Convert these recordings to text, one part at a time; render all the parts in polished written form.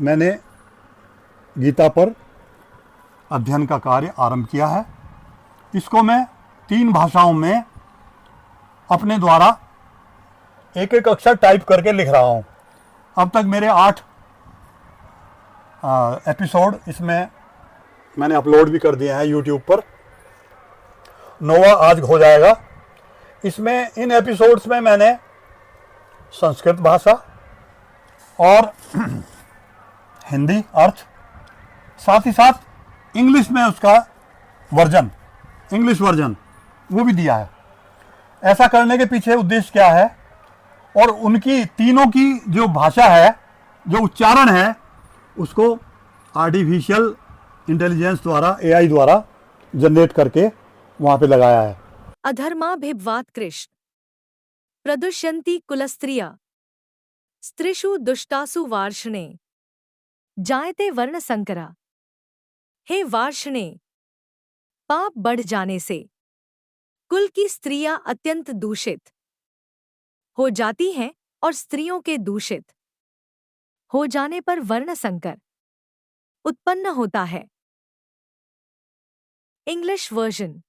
मैंने गीता पर अध्ययन का कार्य आरंभ किया है। इसको मैं 3 भाषाओं में अपने द्वारा एक एक अक्षर टाइप करके लिख रहा हूँ। अब तक मेरे 8 एपिसोड इसमें मैंने अपलोड भी कर दिए हैं यूट्यूब पर। 9वां आज हो जाएगा। इसमें इन एपिसोड्स में मैंने संस्कृत भाषा और हिंदी अर्थ, साथ ही साथ इंग्लिश में उसका वर्जन, इंग्लिश वर्जन वो भी दिया है। ऐसा करने के पीछे उद्देश्य क्या है और उनकी तीनों की जो भाषा है, जो उच्चारण है, उसको आर्टिफिशियल इंटेलिजेंस द्वारा, एआई द्वारा जनरेट करके वहाँ पे लगाया है। अधर्माभिवाद कृष्ण प्रदुष्यन्ति कुलस्त्रिया स्त्रीषु दुष्टासु वार्ष्णे जायते वर्ण संकरा। हे वार्ष्णे, पाप बढ़ जाने से कुल की स्त्रियां अत्यंत दूषित हो जाती हैं और स्त्रियों के दूषित हो जाने पर वर्ण संकर उत्पन्न होता है। English version.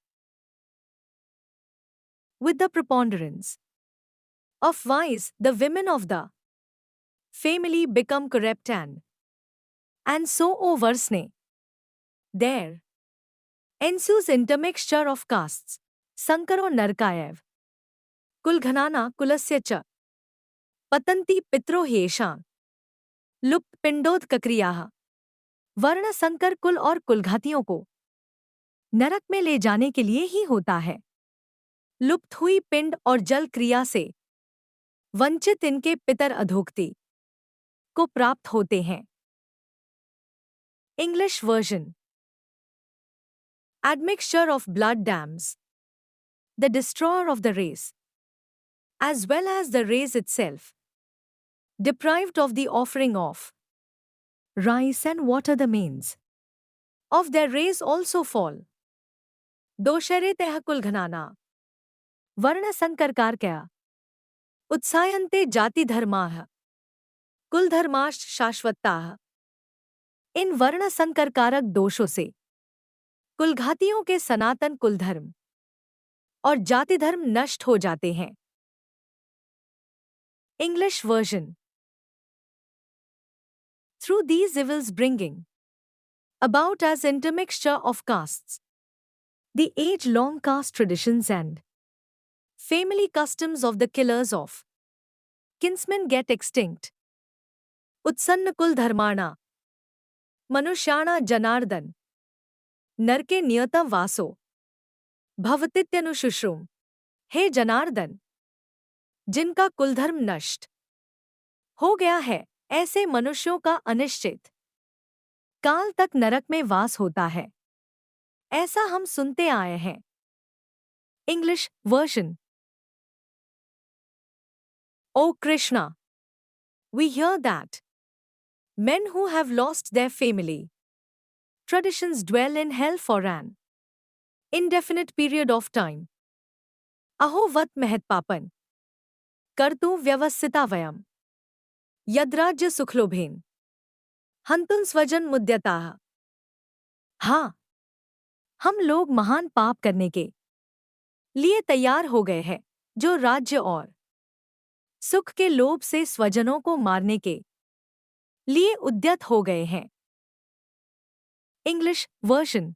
With the preponderance of vice, the women of the family become corrupt and so oversne. There ensues intermixture of castes. Sankaro Narkayev. Kulghanana kulasya cha. Patanti pitro ह्येषां लुप्त पिंडोदकक्रियाः। वर्ण संकर कुल और कुलघातियों को नरक में ले जाने के लिए ही होता है। लुप्त हुई पिंड और जल क्रिया से वंचित इनके पितर अधोक्ति को प्राप्त होते हैं। English version. Admixture of blood dams, the destroyer of the race, as well as the race itself, deprived of the offering of rice and water, the means of their race also fall. दोषरेतेह कुलघनाना वर्ण संकरकारकया उत्साहन्ते जाति धर्माः कुलधर्माश्च शाश्वताः। इन वर्ण संकरकारक दोषों से कुलघातियों के सनातन कुलधर्म और जाति धर्म नष्ट हो जाते हैं। English version. Through these evils bringing about as intermixture of castes, the age-long caste traditions and family customs of the killers of kinsmen get extinct. उत्सन्न कुल धर्माणा मनुष्याणा जनार्दन नरके नियत वासो भवतीत्यनुशुश्रुम। हे जनार्दन, जिनका कुलधर्म नष्ट हो गया है, ऐसे मनुष्यों का अनिश्चित काल तक नरक में वास होता है, ऐसा हम सुनते आए हैं। English version. O Krishna, we hear that men who have lost their family traditions dwell in hell for an indefinite period of time. अहो वत महत्पापन कर्तु व्यवस्थिता वयम यद्राज्य सुखलोभेन हंतुन स्वजन मुद्यताः। हाँ, हम लोग महान पाप करने के लिए तैयार हो गए हैं, जो राज्य और सुख के लोभ से स्वजनों को मारने के लिए उद्यत हो गए हैं। English version.